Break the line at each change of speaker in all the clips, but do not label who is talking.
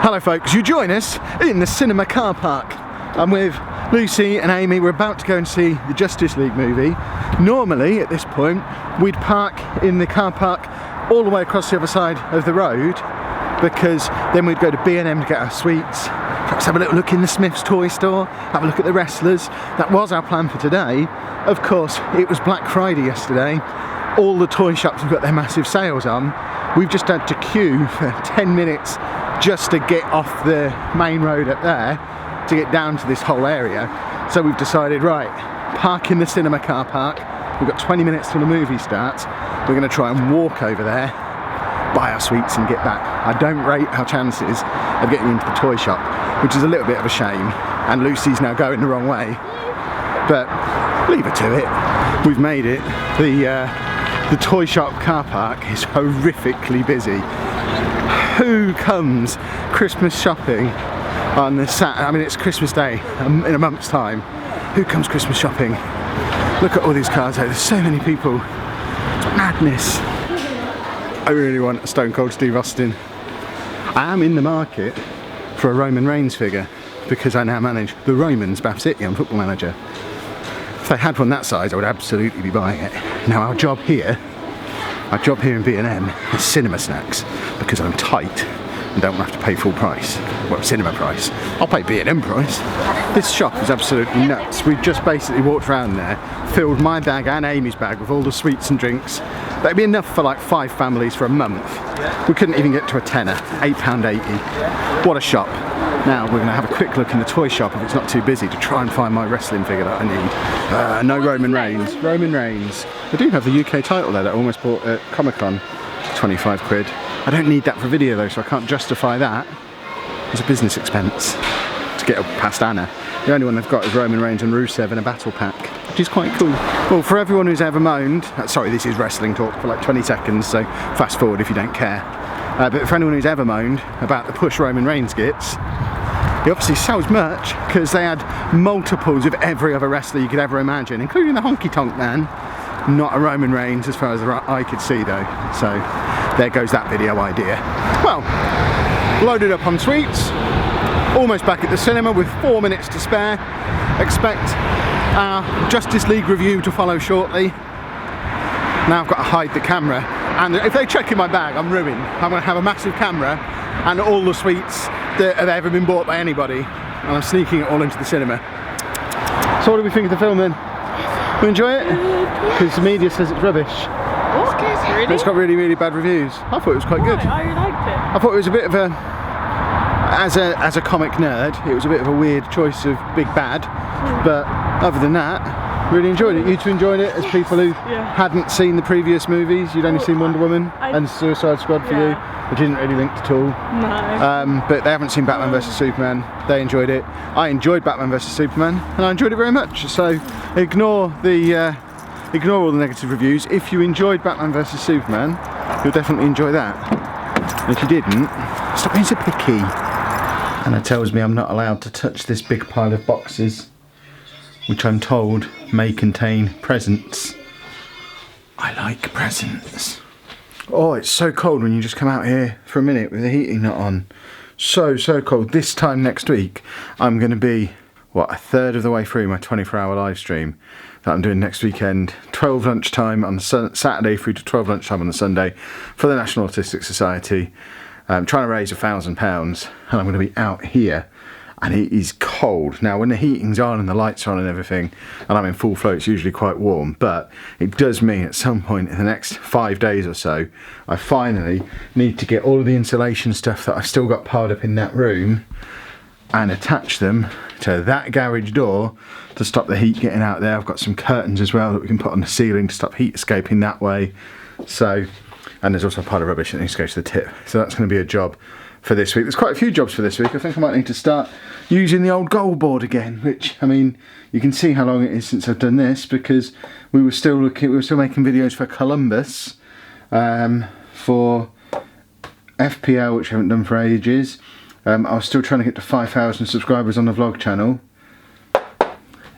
Hello folks, you join us in the cinema car park. I'm with Lucy and Amy. We're about to go and see the Justice League movie. Normally at this point we'd park in the car park all the way across the other side of the road, because then we'd go to B&M to get our sweets, perhaps have a little look in the Smith's toy store, have a look at the wrestlers. That was our plan for today. Of course, it was Black Friday yesterday. All the toy shops have got their massive sales on. We've just had to queue for 10 minutes just to get off the main road up there to get down to this whole area. So we've decided, right, park in the cinema car park. We've got 20 minutes till the movie starts. We're going to try and walk over there, buy our sweets and get back. I don't rate our chances of getting into the toy shop, which is a little bit of a shame. And Lucy's now going the wrong way, but leave her to it. We've made it. The toy shop car park is horrifically busy. Who comes Christmas shopping on this Saturday? I mean, it's Christmas Day in a month's time. Who comes Christmas shopping? Look at all these cars out. There's so many people. It's madness. I really want a Stone Cold Steve Austin. I am in the market for a Roman Reigns figure because I now manage the Romans Bath City on Football Manager. If they had one that size, I would absolutely be buying it. Now our job here in B&M is cinema snacks, because I'm tight and don't want to have to pay full price. Well, cinema price. I'll pay B&M price. This shop is absolutely nuts. We've just basically walked around there, filled my bag and Amy's bag with all the sweets and drinks. That'd be enough for like 5 families for a month. We couldn't even get to a tenner, £8.80. What a shop. Now we're going to have a quick look in the toy shop if it's not too busy to try and find my wrestling figure that I need. No Roman Reigns. Roman Reigns. I do have the UK title there that I almost bought at Comic-Con. 25 quid. I don't need that for video though, so I can't justify that as a business expense to get past Anna. The only one they've got is Roman Reigns and Rusev in a battle pack, which is quite cool. Well, for everyone who's ever moaned, sorry, this is wrestling talk for like 20 seconds, so fast forward if you don't care. But for anyone who's ever moaned about the push Roman Reigns gets, he obviously sells merch because they had multiples of every other wrestler you could ever imagine, including the Honky Tonk Man. Not a Roman Reigns as far as the eye could see though. So there goes that video idea. Well, loaded up on sweets, almost back at the cinema with 4 minutes to spare. Expect our Justice League review to follow shortly. Now I've got to hide the camera, and if they check in my bag, I'm ruined. I'm going to have a massive camera and all the sweets that have ever been bought by anybody, and I'm sneaking it all into the cinema. So what do we think of the film then? We enjoy it? Because the media says it's rubbish.
What? Really?
It's got really, really bad reviews. I thought it was quite good.
I liked it.
I thought it was a bit of a, as a comic nerd, it was a bit of a weird choice of big bad, but other than that, really enjoyed it. You two enjoyed it as people who hadn't seen the previous movies. You'd only seen Wonder Woman and Suicide Squad for you, which isn't really linked at all.
No.
But they haven't seen Batman vs Superman. They enjoyed it. I enjoyed Batman vs Superman, and I enjoyed it very much. So ignore all the negative reviews. If you enjoyed Batman vs Superman, you'll definitely enjoy that. And if you didn't, stop being so picky. Anna tells me I'm not allowed to touch this big pile of boxes, which I'm told may contain presents. I like presents. Oh, it's so cold when you just come out here for a minute with the heating not on. So cold. This time next week, I'm going to be, a third of the way through my 24-hour live stream that I'm doing next weekend. 12 lunchtime on the Saturday through to 12 lunchtime on the Sunday for the National Autistic Society. I'm trying to raise £1,000, and I'm going to be out here. And it is cold. Now when the heating's on and the lights are on and everything, and I'm in full flow, it's usually quite warm, but it does mean at some point in the next 5 days or so, I finally need to get all of the insulation stuff that I've still got piled up in that room and attach them to that garage door to stop the heat getting out there. I've got some curtains as well that we can put on the ceiling to stop heat escaping that way. So, and there's also a pile of rubbish that needs to go to the tip. So that's going to be a job for this week. There's quite a few jobs for this week. I think I might need to start using the old goal board again, which, I mean, you can see how long it is since I've done this, because we were still making videos for Columbus, for FPL, which I haven't done for ages. I was still trying to get to 5,000 subscribers on the vlog channel.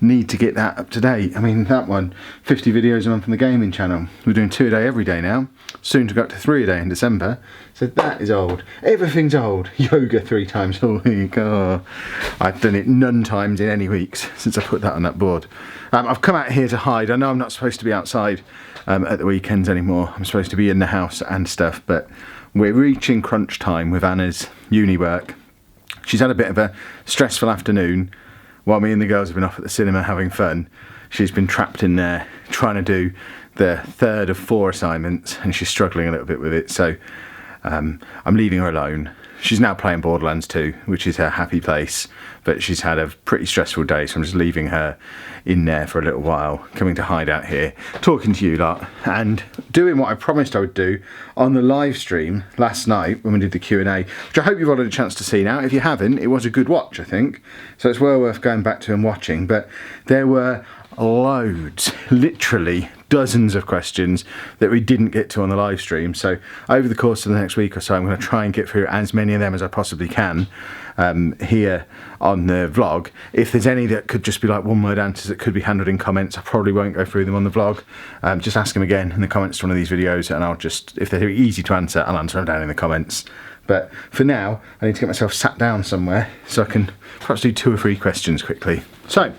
need to get that up to date. I mean, that one, 50 videos a month on the gaming channel. We're doing 2 a day every day now. Soon to go up to 3 a day in December. So that is old. Everything's old. Yoga 3 times a week. Oh, I've done it none times in any weeks since I put that on that board. I've come out here to hide. I know I'm not supposed to be outside at the weekends anymore. I'm supposed to be in the house and stuff, but we're reaching crunch time with Anna's uni work. She's had a bit of a stressful afternoon while me and the girls have been off at the cinema having fun. She's been trapped in there trying to do the 3rd of 4 assignments, and she's struggling a little bit with it, so I'm leaving her alone. She's now playing Borderlands 2, which is her happy place, but she's had a pretty stressful day, so I'm just leaving her in there for a little while, coming to hide out here, talking to you lot, and doing what I promised I would do on the live stream last night when we did the Q&A, which I hope you've all had a chance to see now. If you haven't, it was a good watch, I think, so it's well worth going back to and watching, but there were loads, literally dozens of questions that we didn't get to on the live stream, so over the course of the next week or so I'm going to try and get through as many of them as I possibly can here on the vlog. If there's any that could just be like one word answers that could be handled in comments, I probably won't go through them on the vlog. Just ask them again in the comments to one of these videos, and I'll just, if they're easy to answer, I'll answer them down in the comments. But for now I need to get myself sat down somewhere so I can perhaps do 2 or 3 questions quickly. So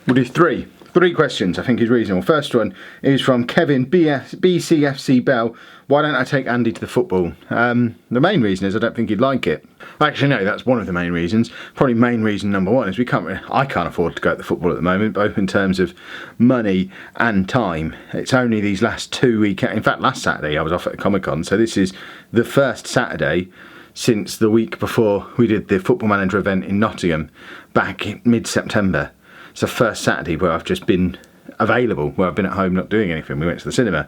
we'll do 3 questions I think is reasonable. First one is from Kevin BCFC Bell. Why don't I take Andy to the football? The main reason is I don't think he'd like it. Actually no, that's one of the main reasons. Probably main reason number 1 is I can't afford to go to the football at the moment, both in terms of money and time. It's only these last 2 weekends. In fact, last Saturday I was off at a Comic-Con, so this is the first Saturday since the week before we did the Football Manager event in Nottingham back in mid-September. It's the first Saturday where I've just been available, where I've been at home not doing anything. We went to the cinema.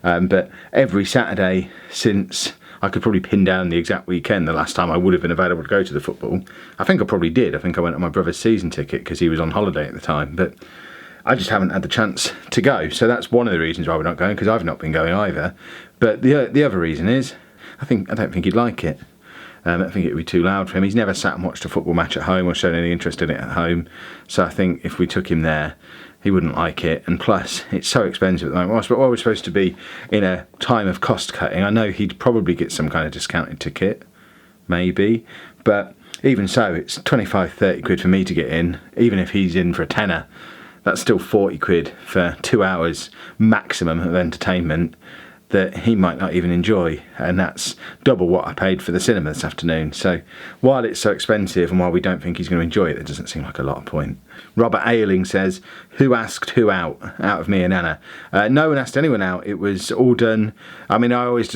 But every Saturday since, I could probably pin down the exact weekend the last time I would have been available to go to the football. I think I probably did. I think I went on my brother's season ticket because he was on holiday at the time. But I just haven't had the chance to go. So that's one of the reasons why we're not going, because I've not been going either. But the other reason is, I don't think he'd like it. I think it would be too loud for him. He's never sat and watched a football match at home or shown any interest in it at home. So I think if we took him there, he wouldn't like it. And plus, it's so expensive at the moment. But while we're supposed to be in a time of cost cutting, I know he'd probably get some kind of discounted ticket, maybe. But even so, it's 25, 30 quid for me to get in. Even if he's in for a tenner, that's still 40 quid for 2 hours maximum of entertainment that he might not even enjoy, and that's double what I paid for the cinema this afternoon. So while it's so expensive and while we don't think he's going to enjoy it, there doesn't seem like a lot of point. Robert Ailing says, who asked who out of me and Anna? No one asked anyone out. It was all done. I mean, I always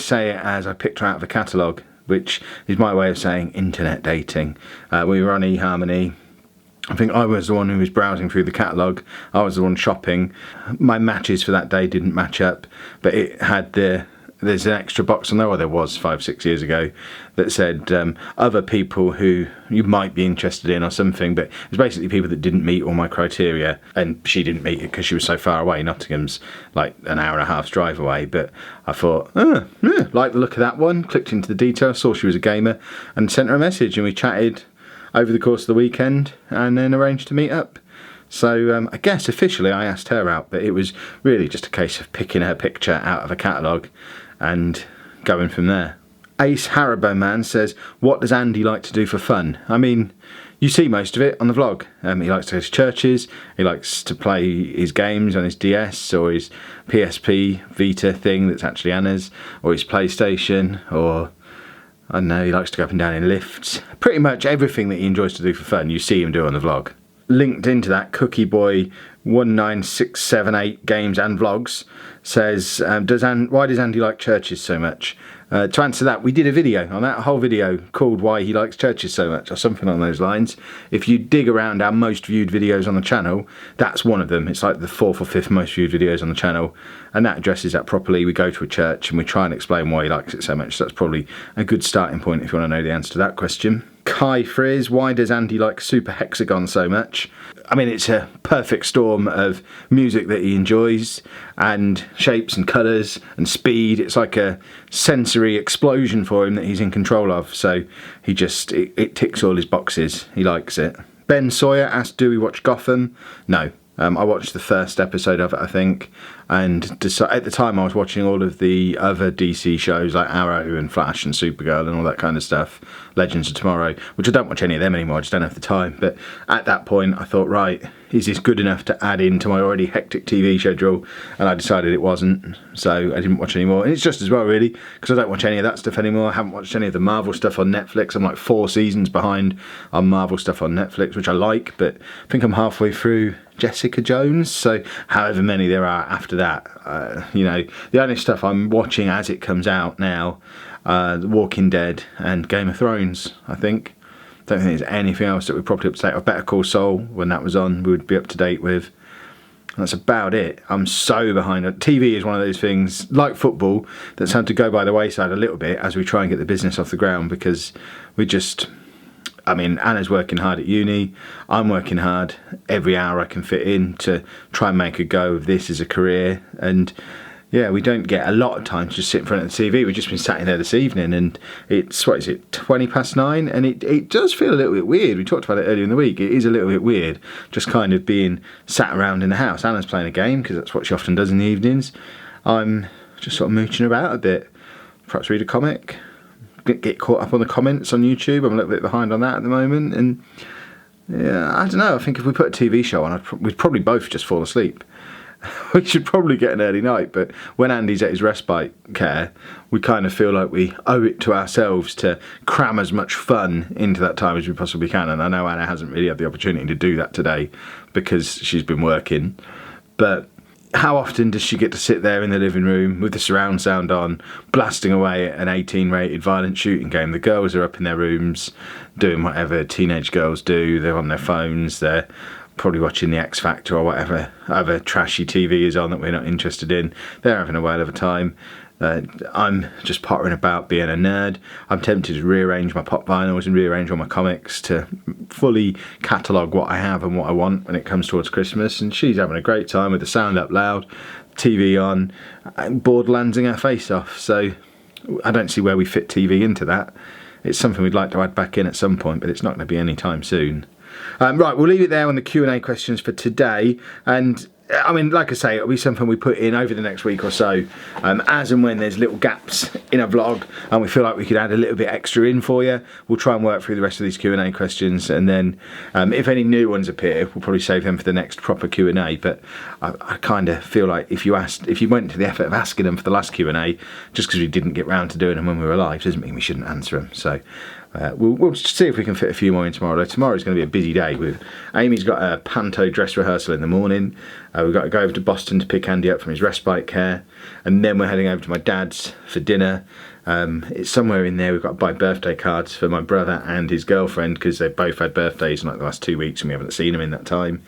say it as I picked her out of a catalogue, which is my way of saying internet dating. We were on eHarmony. I think I was the one who was browsing through the catalogue. I was the one shopping. My matches for that day didn't match up, but it had there's an extra box on there, or there was 5-6 years ago, that said other people who you might be interested in or something, but it was basically people that didn't meet all my criteria, and she didn't meet it because she was so far away. Nottingham's like an hour and a half's drive away, but I thought, like the look of that one, clicked into the details, saw she was a gamer, and sent her a message, and we chatted over the course of the weekend and then arranged to meet up. So I guess officially I asked her out, but it was really just a case of picking her picture out of a catalogue and going from there. Ace Haribo Man says, what does Andy like to do for fun? I mean, you see most of it on the vlog. He likes to go to churches, he likes to play his games on his DS or his PSP Vita thing that's actually Anna's, or his PlayStation, or I don't know, he likes to go up and down in lifts. Pretty much everything that he enjoys to do for fun, you see him do on the vlog. Linked into that, Cookie Boy 19678 Games and Vlogs says, why does Andy like churches so much? To answer that, we did a video on that, a whole video called Why He Likes Churches So Much, or something on those lines. If you dig around our most viewed videos on the channel, that's one of them. It's like the 4th or 5th most viewed videos on the channel, and that addresses that properly. We go to a church and we try and explain why he likes it so much. So that's probably a good starting point if you want to know the answer to that question. Kai Frizz, why does Andy like Super Hexagon so much? I mean, it's a perfect storm of music that he enjoys, and shapes and colours and speed. It's like a sensory explosion for him that he's in control of. So he just, it ticks all his boxes. He likes it. Ben Sawyer asked, do we watch Gotham? No. I watched the first episode of it, I think, and at the time I was watching all of the other DC shows like Arrow and Flash and Supergirl and all that kind of stuff, Legends of Tomorrow, which I don't watch any of them anymore, I just don't have the time. But at that point I thought, right, is this good enough to add into my already hectic TV schedule? And I decided it wasn't, so I didn't watch any more. And it's just as well, really, because I don't watch any of that stuff anymore. I haven't watched any of the Marvel stuff on Netflix. I'm like 4 seasons behind on Marvel stuff on Netflix, which I like, but I think I'm halfway through Jessica Jones, so however many there are after that, you know, the only stuff I'm watching as it comes out now, The Walking Dead and Game of Thrones, I think. Don't think there's anything else that we're probably up to date with. Better Call Saul, when that was on, we would be up to date with. And that's about it. I'm so behind. TV is one of those things, like football, that's had to go by the wayside a little bit as we try and get the business off the ground, because we just... I mean, Anna's working hard at uni, I'm working hard every hour I can fit in to try and make a go of this as a career, and yeah, we don't get a lot of time to just sit in front of the TV. We've just been sat in there this evening and it's, 9:20, and it does feel a little bit weird. We talked about it earlier in the week. It is a little bit weird just kind of being sat around in the house. Anna's playing a game because that's what she often does in the evenings. I'm just sort of mooching about a bit, perhaps read a comic, get caught up on the comments on YouTube. I'm a little bit behind on that at the moment, and yeah, I don't know, I think if we put a TV show on, we'd probably both just fall asleep. We should probably get an early night, but when Andy's at his respite care, we kind of feel like we owe it to ourselves to cram as much fun into that time as we possibly can, and I know Anna hasn't really had the opportunity to do that today because she's been working, but how often does she get to sit there in the living room with the surround sound on, blasting away at an 18-rated violent shooting game? The girls are up in their rooms doing whatever teenage girls do. They're on their phones. They're probably watching the X Factor or whatever other trashy TV is on that we're not interested in. They're having a whale of a time. I'm just pottering about being a nerd. I'm tempted to rearrange my pop vinyls and rearrange all my comics to fully catalogue what I have and what I want when it comes towards Christmas. And she's having a great time with the sound up loud, TV on, and Borderlandsing her face off. So I don't see where we fit TV into that. It's something we'd like to add back in at some point, but it's not going to be any time soon. Right, we'll leave it there on the Q&A questions for today, and I mean, like I say, it'll be something we put in over the next week or so, as and when there's little gaps in a vlog and we feel like we could add a little bit extra in for you. We'll try and work through the rest of these Q&A questions, and then if any new ones appear, we'll probably save them for the next proper Q&A. But I kind of feel like if you went to the effort of asking them for the last Q&A, just because we didn't get round to doing them when we were live, doesn't mean we shouldn't answer them. So we'll see if we can fit a few more in tomorrow. Tomorrow's going to be a busy day. Amy's got a panto dress rehearsal in the morning. We've got to go over to Boston to pick Andy up from his respite care, and then we're heading over to my dad's for dinner. It's somewhere in there. We've got to buy birthday cards for my brother and his girlfriend because they both had birthdays in like the last 2 weeks and we haven't seen them in that time.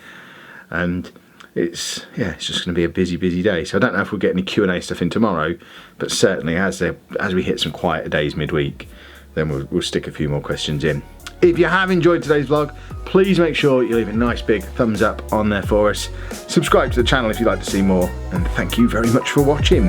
And it's just going to be a busy day. So I don't know if we'll get any Q&A stuff in tomorrow, but certainly as we hit some quieter days midweek, then we'll stick a few more questions in. If you have enjoyed today's vlog, please make sure you leave a nice big thumbs up on there for us. Subscribe to the channel if you'd like to see more, and thank you very much for watching.